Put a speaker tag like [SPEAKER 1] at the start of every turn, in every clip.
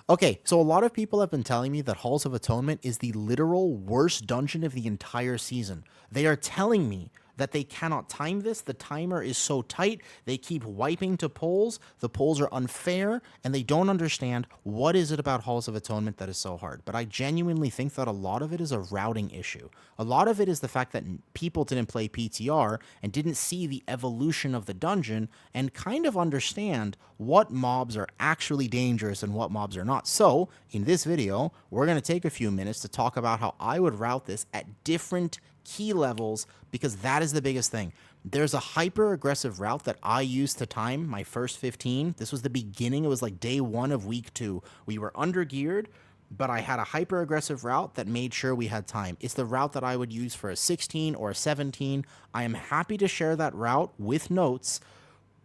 [SPEAKER 1] Okay, so a lot of people have been telling me that Halls of Atonement is the literal worst dungeon of the entire season. They are telling me that they cannot time this. The timer is so tight. They keep wiping to polls. The polls are unfair, and they don't understand what is it about Halls of Atonement that is so hard. But I genuinely think that a lot of it is a routing issue. A lot of it is the fact that people didn't play PTR and didn't see the evolution of the dungeon and kind of understand what mobs are actually dangerous and what mobs are not. So, in this video, we're going to take a few minutes to talk about how I would route this at different key levels, because that is the biggest thing. There's a hyper aggressive route that I used to time my first 15. This was the beginning. It was like day 1 of week 2. We were under geared, but I had a hyper aggressive route that made sure we had time. It's the route that I would use for a 16 or a 17. I am happy to share that route with notes,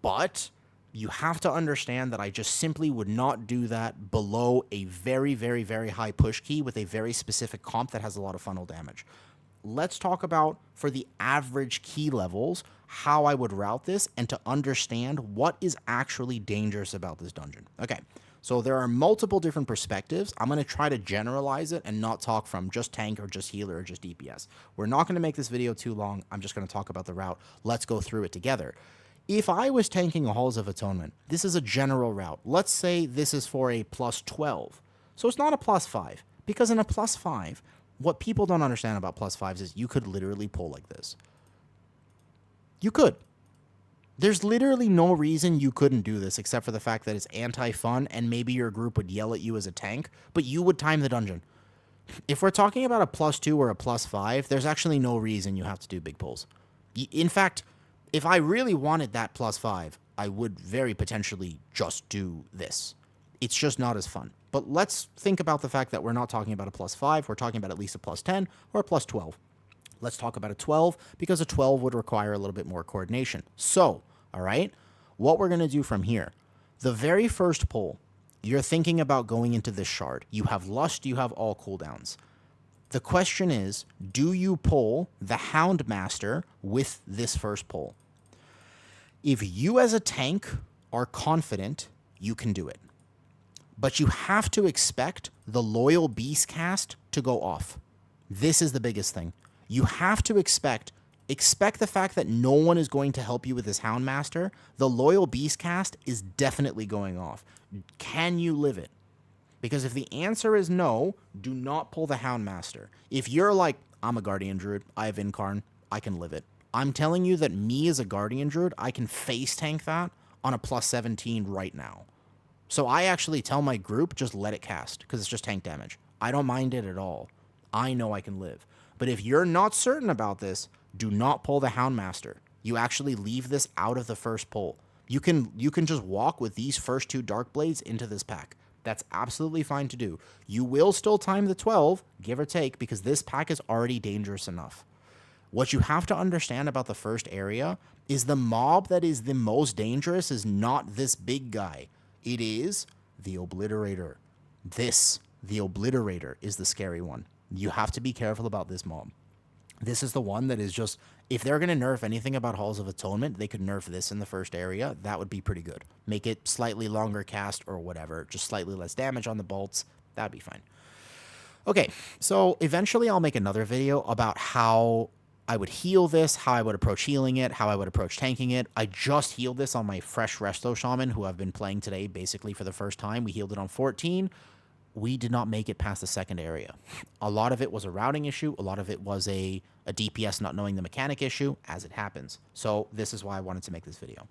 [SPEAKER 1] but you have to understand that I just simply would not do that below a very, very, very high push key with a very specific comp that has a lot of funnel damage. Let's talk about, for the average key levels, how I would route this and to understand what is actually dangerous about this dungeon. Okay, so there are multiple different perspectives. I'm going to try to generalize it and not talk from just tank or just healer or just DPS. We're not going to make this video too long. I'm just going to talk about the route. Let's go through it together. If I was tanking a Halls of Atonement, this is a general route. Let's say this is for a plus 12. So it's not a plus 5, because in a plus 5, what people don't understand about plus 5s is you could literally pull like this. You could. There's literally no reason you couldn't do this except for the fact that it's anti-fun and maybe your group would yell at you as a tank, but you would time the dungeon. If we're talking about a plus 2 or a plus 5, there's actually no reason you have to do big pulls. In fact, if I really wanted that plus 5, I would very potentially just do this. It's just not as fun. But let's think about the fact that we're not talking about a plus 5. We're talking about at least a plus 10 or a plus 12. Let's talk about a 12, because a 12 would require a little bit more coordination. So, all right, what we're going to do from here, the very first pull, you're thinking about going into this shard. You have Lust, you have all cooldowns. The question is, do you pull the Houndmaster with this first pull? If you as a tank are confident, you can do it. But you have to expect the Loyal Beast cast to go off. This is the biggest thing. You have to expect the fact that no one is going to help you with this Houndmaster. The Loyal Beast cast is definitely going off. Can you live it? Because if the answer is no, do not pull the Houndmaster. If you're like, I'm a Guardian Druid, I have Incarn, I can live it. I'm telling you that me as a Guardian Druid, I can face tank that on a plus 17 right now. So I actually tell my group, just let it cast, because it's just tank damage. I don't mind it at all. I know I can live. But if you're not certain about this, do not pull the Houndmaster. You actually leave this out of the first pull. You can just walk with these first 2 Dark Blades into this pack. That's absolutely fine to do. You will still time the 12, give or take, because this pack is already dangerous enough. What you have to understand about the first area is the mob that is the most dangerous is not this big guy. It is the Obliterator. The Obliterator, is the scary one. You have to be careful about this mob. This is the one that is just, if they're going to nerf anything about Halls of Atonement, they could nerf this in the first area. That would be pretty good. Make it slightly longer cast or whatever, just slightly less damage on the bolts. That'd be fine. Okay, so eventually I'll make another video about how I would heal this, how I would approach healing it, how I would approach tanking it. I just healed this on my fresh Resto Shaman, who I've been playing today basically for the first time. We healed it on 14. We did not make it past the second area. A lot of it was a routing issue. A lot of it was a DPS not knowing the mechanic issue, as it happens. So this is why I wanted to make this video.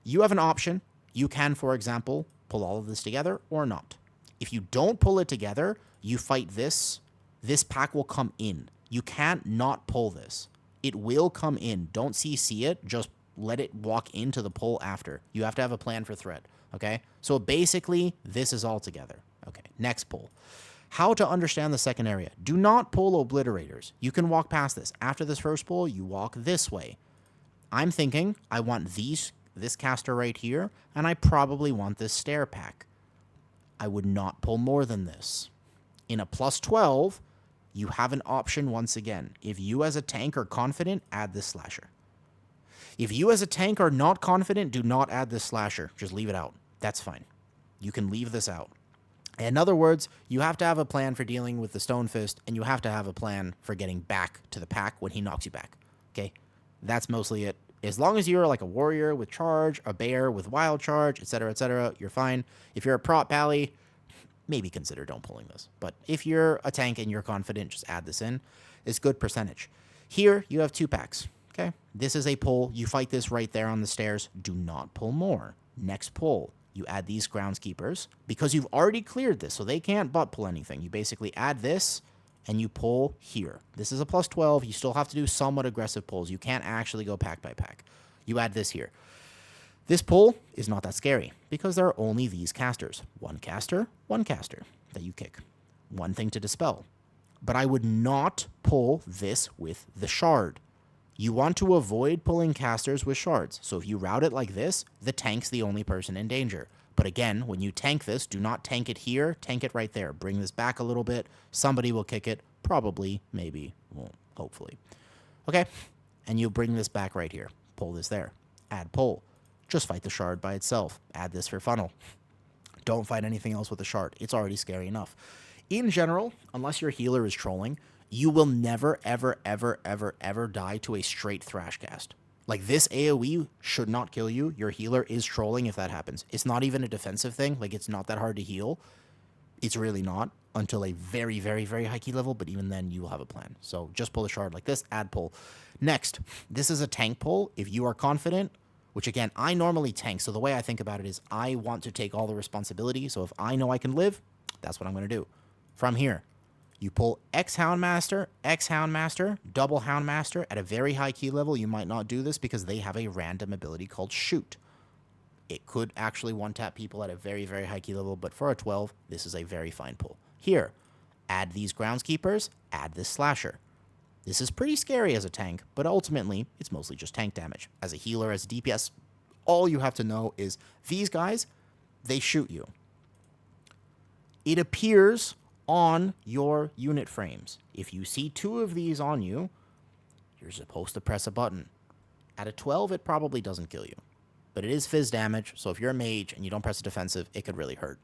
[SPEAKER 1] You have an option. You can, for example, pull all of this together or not. If you don't pull it together, you fight this. This pack will come in. You can't not pull this. It will come in. Don't CC it. Just let it walk into the pull after. You have to have a plan for threat. Okay? So basically, this is all together. Okay, next pull. How to understand the second area. Do not pull Obliterators. You can walk past this. After this first pull, you walk this way. I'm thinking I want this caster right here, and I probably want this stair pack. I would not pull more than this. In a plus 12, you have an option once again. If you as a tank are confident, add this slasher. If you as a tank are not confident, do not add this slasher. Just leave it out. That's fine. You can leave this out. In other words, you have to have a plan for dealing with the Stone Fist, and you have to have a plan for getting back to the pack when he knocks you back. Okay? That's mostly it. As long as you're like a warrior with charge, a bear with wild charge, etc., you're fine. If you're a prop pally, maybe consider don't pulling this. But if you're a tank and you're confident, just add this in. It's good percentage. Here, you have 2 packs. Okay? This is a pull. You fight this right there on the stairs. Do not pull more. Next pull. You add these groundskeepers because you've already cleared this, so they can't butt pull anything. You basically add this and you pull here. This is a plus 12. You still have to do somewhat aggressive pulls. You can't actually go pack by pack. You add this here. This pull is not that scary because there are only these casters. One caster that you kick. One thing to dispel. But I would not pull this with the shard. You want to avoid pulling casters with shards. So if you route it like this, the tank's the only person in danger. But again, when you tank this, do not tank it here. Tank it right there. Bring this back a little bit. Somebody will kick it. Probably, maybe, won't, hopefully. Okay, and you bring this back right here. Pull this there. Add pull. Just fight the shard by itself. Add this for funnel. Don't fight anything else with the shard. It's already scary enough. In general, unless your healer is trolling, you will never, ever die to a straight thrash cast. Like, this AoE should not kill you. Your healer is trolling if that happens. It's not even a defensive thing. Like, it's not that hard to heal. It's really not until a very, very high key level, but even then you will have a plan. So just pull the shard like this, add pull. Next, this is a tank pull. If you are confident, which again, I normally tank. So the way I think about it is I want to take all the responsibility. So if I know I can live, that's what I'm going to do. From here, you pull X Houndmaster, double Houndmaster. At a very high key level, you might not do this because they have a random ability called Shoot. It could actually one-tap people at a very high key level, but for a 12, this is a very fine pull. Here, add these Groundskeepers, add this Slasher. This is pretty scary as a tank, but ultimately, it's mostly just tank damage. As a healer, as a DPS, all you have to know is these guys, they shoot you. It appears on your unit frames. If you see 2 of these on you, you're supposed to press a button. At a 12, it probably doesn't kill you. But it is fizz damage, so if you're a mage and you don't press a defensive, it could really hurt.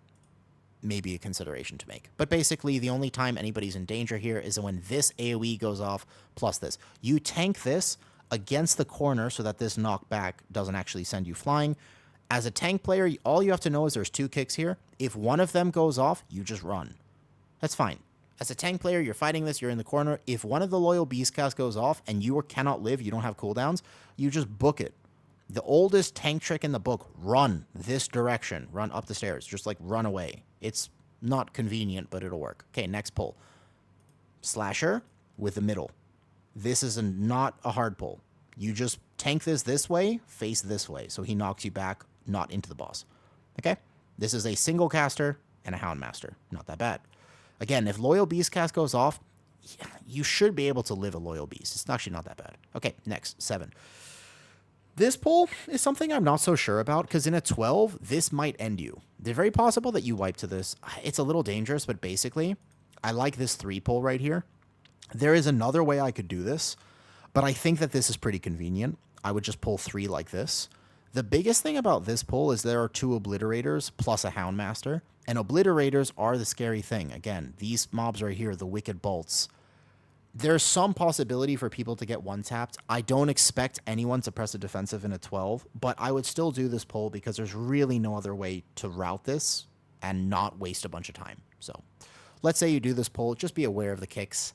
[SPEAKER 1] Maybe a consideration to make. But basically, the only time anybody's in danger here is when this AoE goes off, plus this. You tank this against the corner so that this knockback doesn't actually send you flying. As a tank player, all you have to know is there's 2 kicks here. If one of them goes off, you just run. That's fine. As a tank player, you're fighting this, you're in the corner. If one of the loyal beast cast goes off and you cannot live, you don't have cooldowns, you just book it. The oldest tank trick in the book, run this direction. Run up the stairs. Just like run away. It's not convenient, but it'll work. Okay, next pull. Slasher with the middle. This is not a hard pull. You just tank this way, face this way. So he knocks you back, not into the boss. Okay? This is a single caster and a Houndmaster. Not that bad. Again, if Loyal Beast cast goes off, you should be able to live a Loyal Beast. It's actually not that bad. Okay, next, 7. This pull is something I'm not so sure about, because in a 12, this might end you. It's very possible that you wipe to this. It's a little dangerous, but basically, I like this 3 pull right here. There is another way I could do this, but I think that this is pretty convenient. I would just pull 3 like this. The biggest thing about this pull is there are 2 Obliterators plus a Houndmaster, and Obliterators are the scary thing. Again, these mobs right here, the Wicked Bolts, there's some possibility for people to get one-tapped. I don't expect anyone to press a defensive in a 12, but I would still do this pull because there's really no other way to route this and not waste a bunch of time. So let's say you do this pull. Just be aware of the kicks.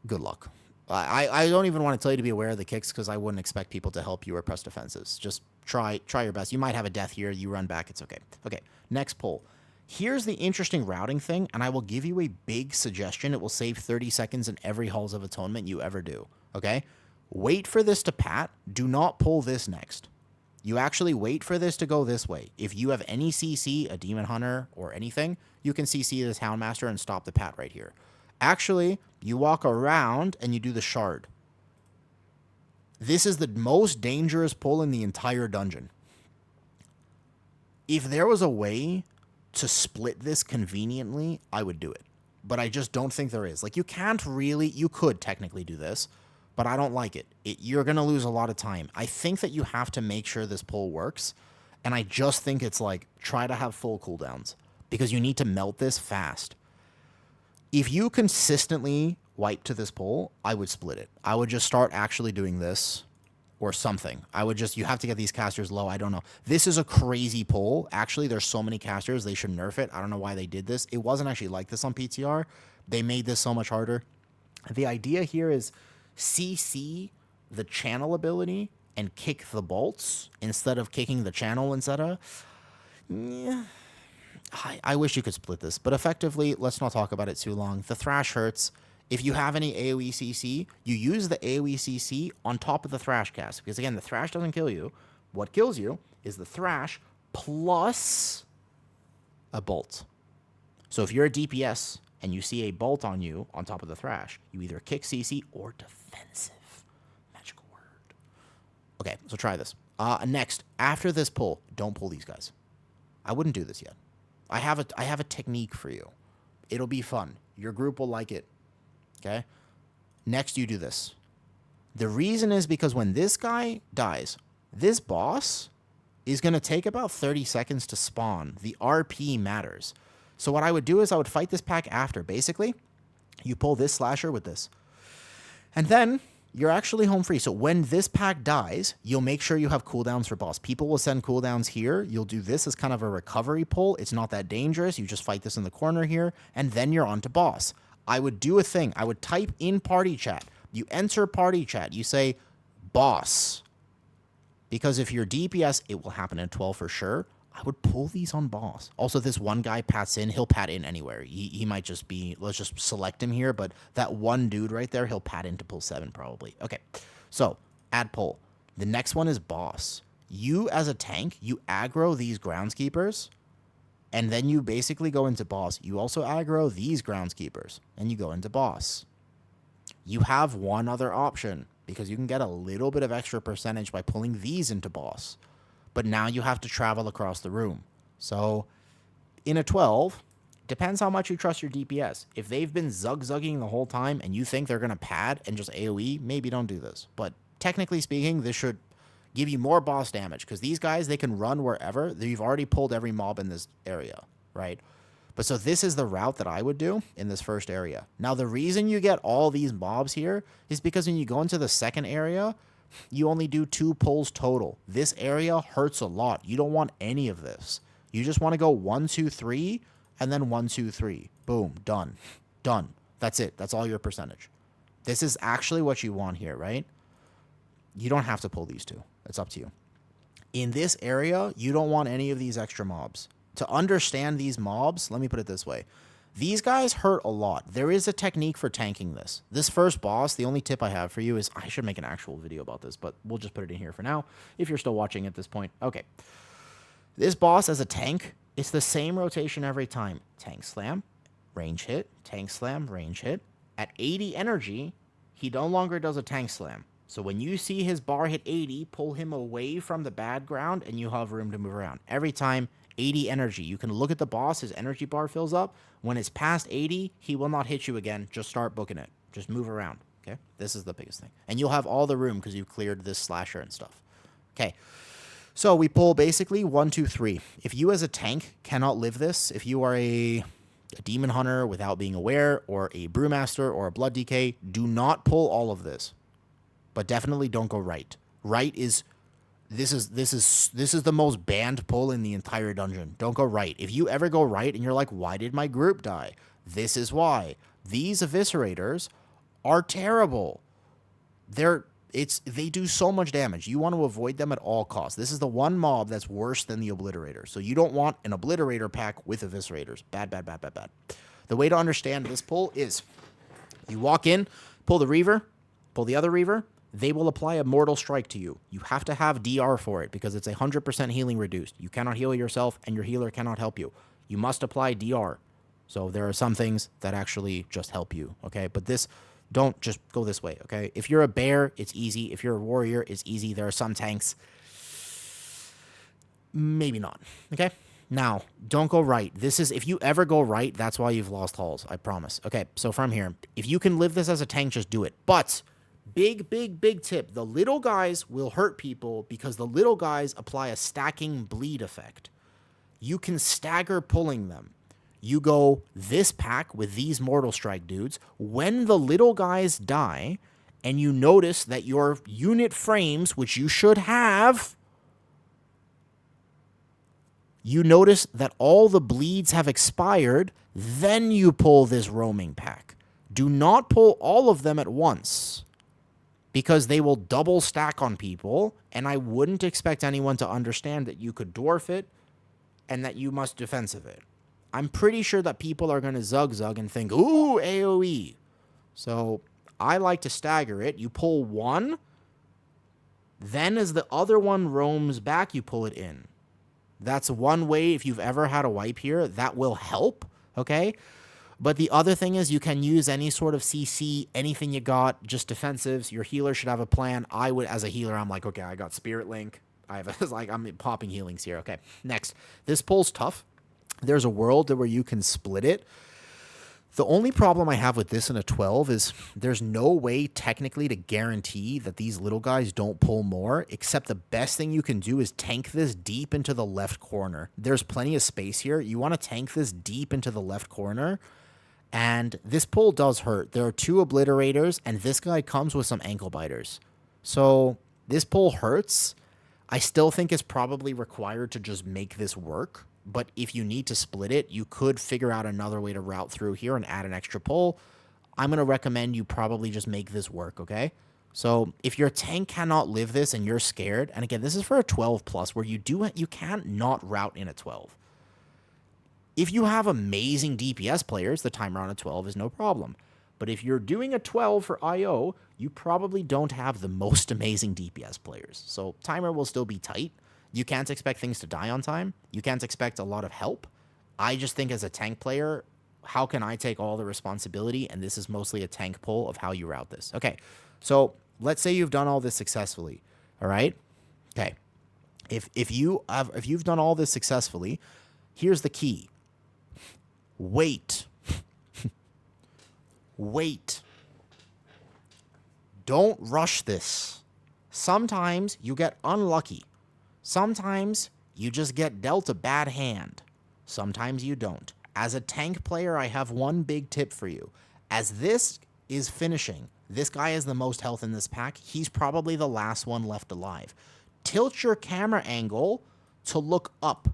[SPEAKER 1] Good luck. I don't even want to tell you to be aware of the kicks because I wouldn't expect people to help you or press defenses. Just try your best. You might have a death here. You run back. It's okay. Okay, next pull. Here's the interesting routing thing, and I will give you a big suggestion. It will save 30 seconds in every Halls of Atonement you ever do, okay? Wait for this to pat. Do not pull this next. You actually wait for this to go this way. If you have any CC, a Demon Hunter, or anything, you can CC this Houndmaster and stop the pat right here. Actually, you walk around and you do the Shard. This is the most dangerous pull in the entire dungeon. If there was a way to split this conveniently, I would do it. But I just don't think there is. Like, you could technically do this, but I don't like it. You're going to lose a lot of time. I think that you have to make sure this pull works, and I just think it's like, try to have full cooldowns. because you need to melt this fast. If you consistently wipe to this pull, I would split it. I would just start actually doing this or something. I would just, you have to get these casters low. I don't know. This is a crazy pull. Actually, there's so many casters. They should nerf it. I don't know why they did this. It wasn't actually like this on PTR. They made this so much harder. The idea here is CC the channel ability and kick the bolts instead of kicking the channel, etc. Yeah. I wish you could split this, but effectively, let's not talk about it too long. The thrash hurts. If you have any AoE CC, you use the AoE CC on top of the thrash cast. Because again, the thrash doesn't kill you. What kills you is the thrash plus a bolt. So if you're a DPS and you see a bolt on you on top of the thrash, you either kick CC or defensive. Magical word. Okay, so try this. Next, after this pull, don't pull these guys. I wouldn't do this yet. I have a technique for you. It'll be fun. Your group will like it. Okay? Next, you do this. The reason is because when this guy dies, this boss is going to take about 30 seconds to spawn. The RP matters. So what I would do is I would fight this pack after. Basically, you pull this slasher with this. And then you're actually home free. So when this pack dies, you'll make sure you have cooldowns for boss. People will send cooldowns here. You'll do this as kind of a recovery pull. It's not that dangerous. You just fight this in the corner here, and then you're on to boss. I would do a thing. I would type in party chat. You enter party chat. You say boss. Because if you're DPS, it will happen at 12 for sure. I would pull these on boss. Also, this one guy pats in. He'll pat in anywhere. He might just be, let's just select him here, but that one dude right there, he'll pat in to pull 7 probably. Okay, so add pull. The next one is boss. You as a tank, you aggro these groundskeepers, and then you basically go into boss. You also aggro these groundskeepers, and you go into boss. You have one other option, because you can get a little bit of extra percentage by pulling these into boss. But now you have to travel across the room. So in a 12, depends how much you trust your DPS. If they've been zug-zugging the whole time and you think they're going to pad and just AoE, maybe don't do this. But technically speaking, this should give you more boss damage, because these guys, they can run wherever. You've already pulled every mob in this area, right? But so this is the route that I would do in this first area. Now, the reason you get all these mobs here is because when you go into the second area, you only do 2 pulls total. This area hurts a lot. You don't want any of this. You just want to go 1, 2, 3, and then 1, 2, 3. Boom, done. Done. That's it. That's all your percentage. This is actually what you want here, right? You don't have to pull these 2. It's up to you. In this area, you don't want any of these extra mobs. To understand these mobs, let me put it this way. These guys hurt a lot. There is a technique for tanking this. This first boss, the only tip I have for you is, I should make an actual video about this, but we'll just put it in here for now if you're still watching at this point. Okay. This boss as a tank, it's the same rotation every time. Tank slam, range hit, tank slam, range hit. At 80 energy, he no longer does a tank slam. So when you see his bar hit 80, pull him away from the bad ground and you have room to move around. Every time, 80 energy. You can look at the boss, his energy bar fills up. When it's past 80, he will not hit you again. Just start booking it. Just move around, okay? This is the biggest thing. And you'll have all the room because you've cleared this slasher and stuff. Okay, so we pull basically 1, 2, 3. If you as a tank cannot live this, if you are a demon hunter without being aware, or a brewmaster or a blood DK, do not pull all of this. But definitely don't go right. Right is... This is the most banned pull in the entire dungeon. Don't go right. If you ever go right and you're like, why did my group die? This is why. These eviscerators are terrible. They do so much damage. You want to avoid them at all costs. This is the one mob that's worse than the obliterator. So you don't want an obliterator pack with eviscerators. Bad, bad, bad, bad, bad. The way to understand this pull is you walk in, pull the reaver, pull the other reaver. They will apply a mortal strike to you. You have to have DR for it because it's 100% healing reduced. You cannot heal yourself and your healer cannot help you. You must apply DR. So there are some things that actually just help you, okay? But this, don't just go this way, okay? If you're a bear, it's easy. If you're a warrior, it's easy. There are some tanks. Maybe not, okay? Now, don't go right. This is, if you ever go right, that's why you've lost halls, I promise. Okay, so from here, if you can live this as a tank, just do it. But... big tip. The little guys will hurt people because the little guys apply a stacking bleed effect. You can stagger pulling them. You go this pack with these Mortal Strike dudes. When the little guys die, and you notice that your unit frames, which you should have, you notice that all the bleeds have expired, then you pull this roaming pack. Do not pull all of them at once, because they will double stack on people, and I wouldn't expect anyone to understand that you could dwarf it and that you must defensive it. I'm pretty sure that people are going to zug and think, ooh, AoE. So I like to stagger it. You pull one, then as the other one roams back, you pull it in. That's one way, if you've ever had a wipe here, that will help, okay? But the other thing is you can use any sort of CC, anything you got, just defensives. Your healer should have a plan. I would, as a healer, I'm like, okay, I got Spirit Link. I'm popping healings here. Okay, next. This pull's tough. There's a world where you can split it. The only problem I have with this in a 12 is there's no way technically to guarantee that these little guys don't pull more, except the best thing you can do is tank this deep into the left corner. There's plenty of space here. You want to tank this deep into the left corner, and this pull does hurt. There are 2 obliterators, and this guy comes with some ankle biters. So this pull hurts. I still think it's probably required to just make this work. But if you need to split it, you could figure out another way to route through here and add an extra pull. I'm going to recommend you probably just make this work, okay? So if your tank cannot live this and you're scared, and again, this is for a 12 plus where you can't not route in a 12. If you have amazing DPS players, the timer on a 12 is no problem. But if you're doing a 12 for IO, you probably don't have the most amazing DPS players. So timer will still be tight. You can't expect things to die on time. You can't expect a lot of help. I just think as a tank player, how can I take all the responsibility? And this is mostly a tank pull of how you route this. Okay, so let's say you've done all this successfully. All right. Okay. If you've done all this successfully, here's the key. Wait. Wait. Don't rush this. Sometimes you get unlucky. Sometimes you just get dealt a bad hand. Sometimes you don't. As a tank player, I have one big tip for you. As this is finishing, this guy has the most health in this pack. He's probably the last one left alive. Tilt your camera angle to look up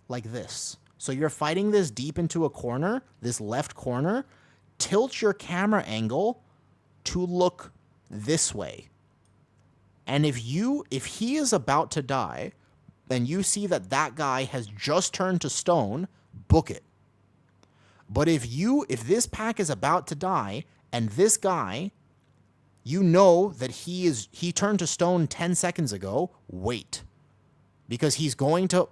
[SPEAKER 1] like this. So you're fighting this deep into a corner, this left corner. Tilt your camera angle to look this way. And if he is about to die, and you see that that guy has just turned to stone, book it. But if this pack is about to die, and this guy, you know that he turned to stone 10 seconds ago, wait. Because he's going to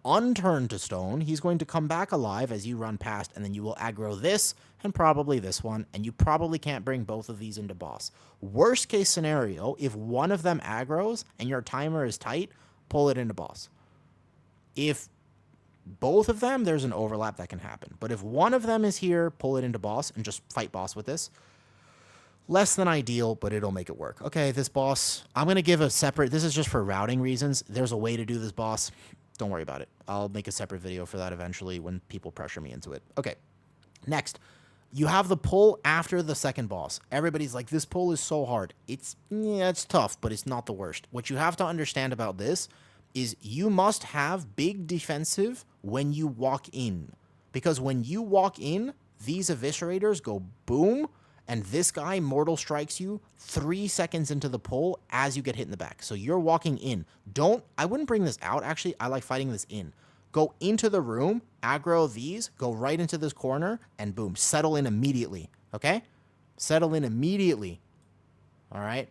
[SPEAKER 1] unturn to stone. He's going to come back alive as you run past, and then you will aggro this and probably this one, and you probably can't bring both of these into boss. Worst case scenario, if one of them aggros and your timer is tight, pull it into boss. If both of them, there's an overlap that can happen. But if one of them is here, pull it into boss and just fight boss with this. Less than ideal, but it'll make it work. Okay, this boss, I'm going to give a separate, this is just for routing reasons. There's a way to do this boss. Don't worry about it. I'll make a separate video for that eventually when people pressure me into it. Okay, next. You have the pull after the second boss. Everybody's like, this pull is so hard. It's tough, but it's not the worst. What you have to understand about this is you must have big defensive when you walk in. Because when you walk in, these eviscerators go boom, and this guy mortal strikes you 3 seconds into the pull as you get hit in the back. So you're walking in. I wouldn't bring this out, actually. I like fighting this in. Go into the room, aggro these, go right into this corner, and boom, settle in immediately, okay? Settle in immediately, all right?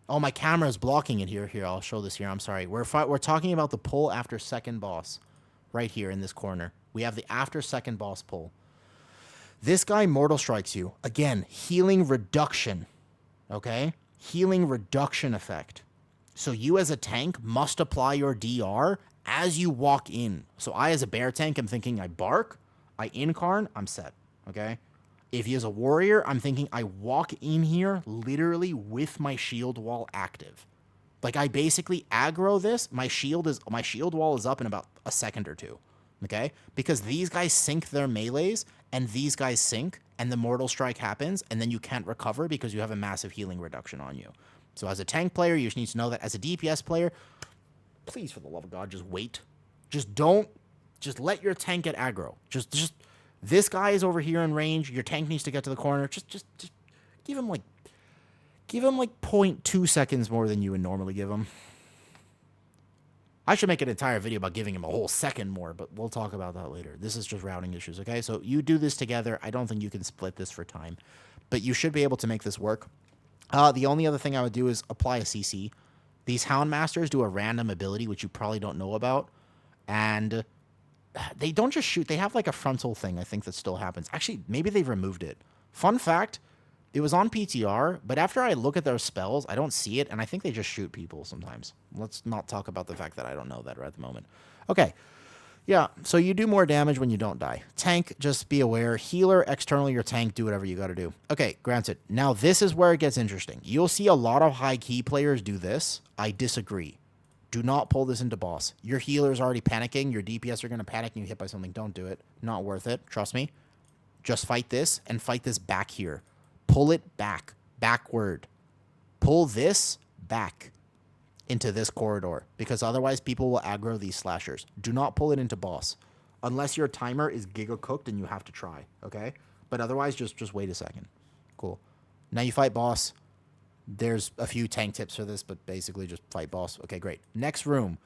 [SPEAKER 1] Oh, my camera is blocking it here. Here, I'll show this here. I'm sorry. We're talking about the pull after second boss right here in this corner. We have the after second boss pull. This guy mortal strikes you. Again, healing reduction, okay? Healing reduction effect. So you as a tank must apply your DR as you walk in. So I, as a bear tank, am thinking I bark, I incarn, I'm set, okay? If he is a warrior, I'm thinking I walk in here literally with my shield wall active. Like I basically aggro this, my shield wall is up in about a second or two, okay? Because these guys sync their melees, and these guys sync, and the Mortal Strike happens, and then you can't recover because you have a massive healing reduction on you. So as a tank player, you just need to know that. As a DPS player, please, for the love of God, just wait. Just don't. Just let your tank get aggro. Just. This guy is over here in range. Your tank needs to get to the corner. Just give him like 0.2 seconds more than you would normally give him. I should make an entire video about giving him a whole second more, but we'll talk about that later. This is just routing issues, okay? So you do this together. I don't think you can split this for time, but you should be able to make this work. The only other thing I would do is apply a CC. These Houndmasters do a random ability, which you probably don't know about, and they don't just shoot. They have like a frontal thing, I think, that still happens. Actually, maybe they've removed it. Fun fact, it was on PTR, but after I look at their spells, I don't see it, and I think they just shoot people sometimes. Let's not talk about the fact that I don't know that right at the moment. Okay. Yeah, so you do more damage when you don't die. Tank, just be aware. Healer, externally your tank, do whatever you got to do. Okay, granted. Now, this is where it gets interesting. You'll see a lot of high key players do this. I disagree. Do not pull this into boss. Your healer's already panicking. Your DPS are going to panic and you hit by something. Don't do it. Not worth it. Trust me. Just fight this and fight this back here. Pull it back. Backward. Pull this back into this corridor, because otherwise people will aggro these slashers. Do not pull it into boss unless your timer is giga cooked and you have to try, okay? But otherwise, just wait a second. Cool. Now you fight boss. There's a few tank tips for this, but basically just fight boss. Okay, great. Next room.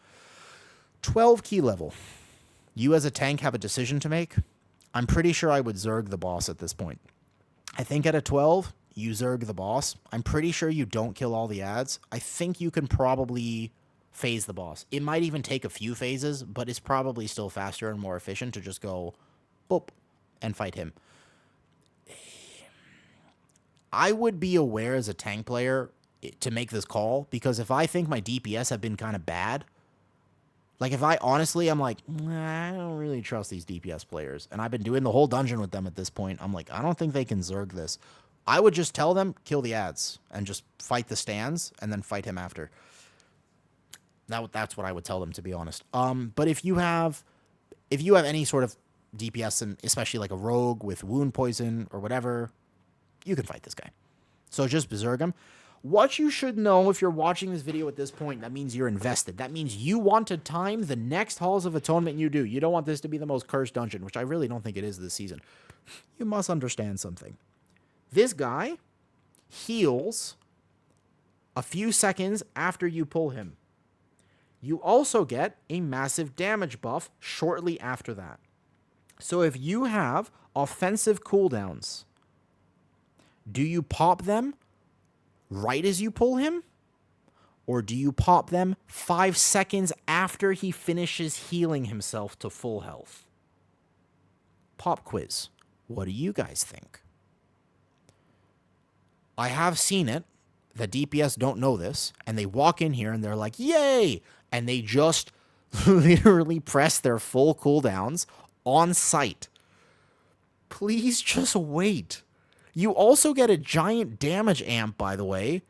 [SPEAKER 1] 12 key level. You as a tank have a decision to make. I'm pretty sure I would Zerg the boss at this point. I think at a 12, you Zerg the boss. I'm pretty sure you don't kill all the ads. I think you can probably phase the boss. It might even take a few phases, but it's probably still faster and more efficient to just go boop and fight him. I would be aware as a tank player to make this call, because if I think my DPS have been kind of bad, like if I honestly, I'm like, I don't really trust these DPS players, and I've been doing the whole dungeon with them at this point, I'm like, I don't think they can Zerg this. I would just tell them, kill the ads, and just fight the stands, and then fight him after. That's what I would tell them, to be honest. But if you have any sort of DPS, and especially like a rogue with wound poison or whatever, you can fight this guy. So just Zerg him. What you should know if you're watching this video at this point, that means you're invested. That means you want to time the next Halls of Atonement you do. You don't want this to be the most cursed dungeon, which I really don't think it is this season. You must understand something. This guy heals a few seconds after you pull him. You also get a massive damage buff shortly after that. So if you have offensive cooldowns, do you pop them right as you pull him? Or do you pop them 5 seconds after he finishes healing himself to full health? Pop quiz. What do you guys think? I have seen it, that DPS don't know this, and they walk in here and they're like, yay! And they just literally press their full cooldowns on sight. Please just wait. You also get a giant damage amp, by the way.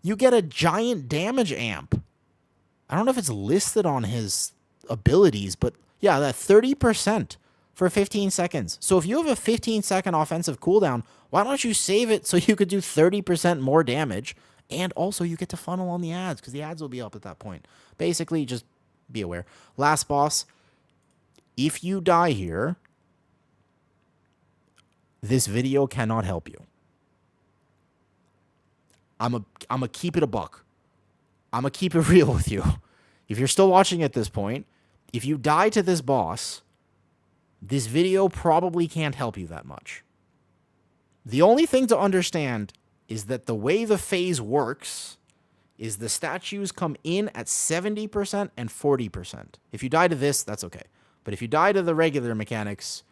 [SPEAKER 1] You get a giant damage amp. I don't know if it's listed on his abilities, but yeah, that 30% for 15 seconds. So if you have a 15-second offensive cooldown, why don't you save it so you could do 30% more damage, and also you get to funnel on the ads, because the ads will be up at that point. Basically, just be aware. Last boss, if you die here, this video cannot help you. I'm a keep it a buck. I'm a keep it real with you. If you're still watching at this point, if you die to this boss, this video probably can't help you that much. The only thing to understand is that the way the phase works is the statues come in at 70% and 40%. If you die to this, that's okay. But if you die to the regular mechanics,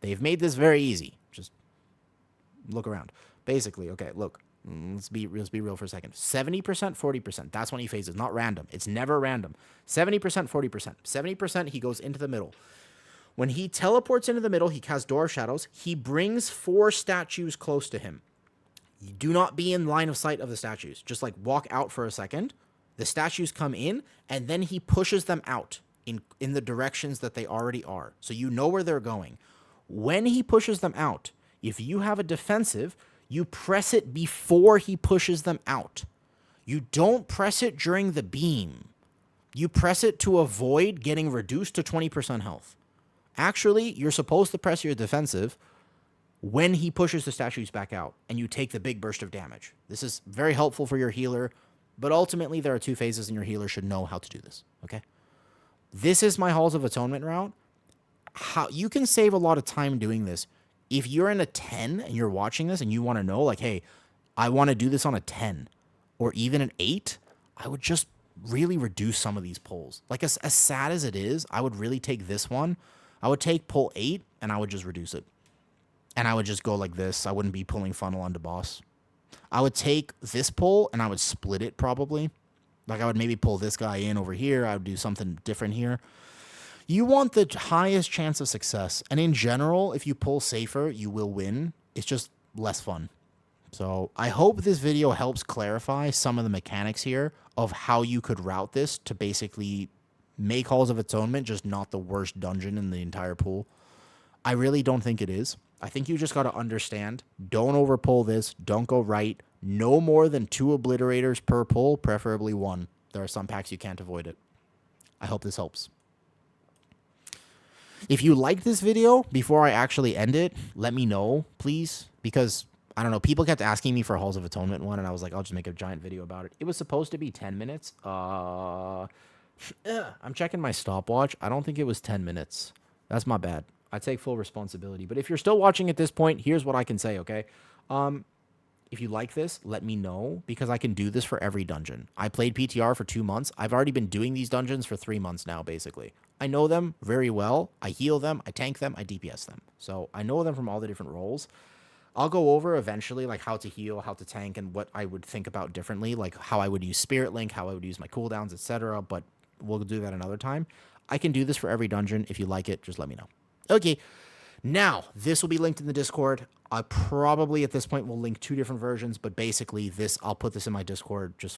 [SPEAKER 1] they've made this very easy. Just look around. Basically, okay, look. Let's be real for a second. 70%, 40%. That's when he phases. Not random. It's never random. 70%, 40%. 70%, he goes into the middle. When he teleports into the middle, he casts Door of Shadows. He brings 4 statues close to him. You do not be in line of sight of the statues. Just like walk out for a second. The statues come in, and then he pushes them out. in the directions that they already are. So you know where they're going. When he pushes them out, if you have a defensive, you press it before he pushes them out. You don't press it during the beam. You press it to avoid getting reduced to 20% health. Actually, you're supposed to press your defensive when he pushes the statues back out, and you take the big burst of damage. This is very helpful for your healer, but ultimately there are 2 phases, and your healer should know how to do this, okay? This is my Halls of Atonement route. How you can save a lot of time doing this. If you're in a 10 and you're watching this and you want to know, like, hey, I want to do this on a 10 or even an 8, I would just really reduce some of these pulls. Like, as sad as it is, I would really take this one. I would take pull 8 and I would just reduce it. And I would just go like this. I wouldn't be pulling funnel onto boss. I would take this pull and I would split it probably. Like, I would maybe pull this guy in over here. I would do something different here. You want the highest chance of success. And in general, if you pull safer, you will win. It's just less fun. So I hope this video helps clarify some of the mechanics here of how you could route this to basically make Halls of Atonement just not the worst dungeon in the entire pool. I really don't think it is. I think you just got to understand, don't overpull this, don't go right, no more than 2 obliterators per pull, preferably 1. There are some packs you can't avoid it. I hope this helps. If you liked this video, before I actually end it, let me know, please, because, I don't know, people kept asking me for Halls of Atonement one, and I was like, I'll just make a giant video about it. It was supposed to be 10 minutes. I'm checking my stopwatch. I don't think it was 10 minutes. That's my bad. I take full responsibility. But if you're still watching at this point, here's what I can say, okay? If you like this, let me know, because I can do this for every dungeon. I played PTR for 2 months. I've already been doing these dungeons for 3 months now, basically. I know them very well. I heal them, I tank them, I DPS them. So I know them from all the different roles. I'll go over eventually, like, how to heal, how to tank, and what I would think about differently, like how I would use Spirit Link, how I would use my cooldowns, etc. But we'll do that another time. I can do this for every dungeon. If you like it, just let me know. Okay, now, this will be linked in the Discord. I probably, at this point, will link 2 different versions, but basically, I'll put this in my Discord just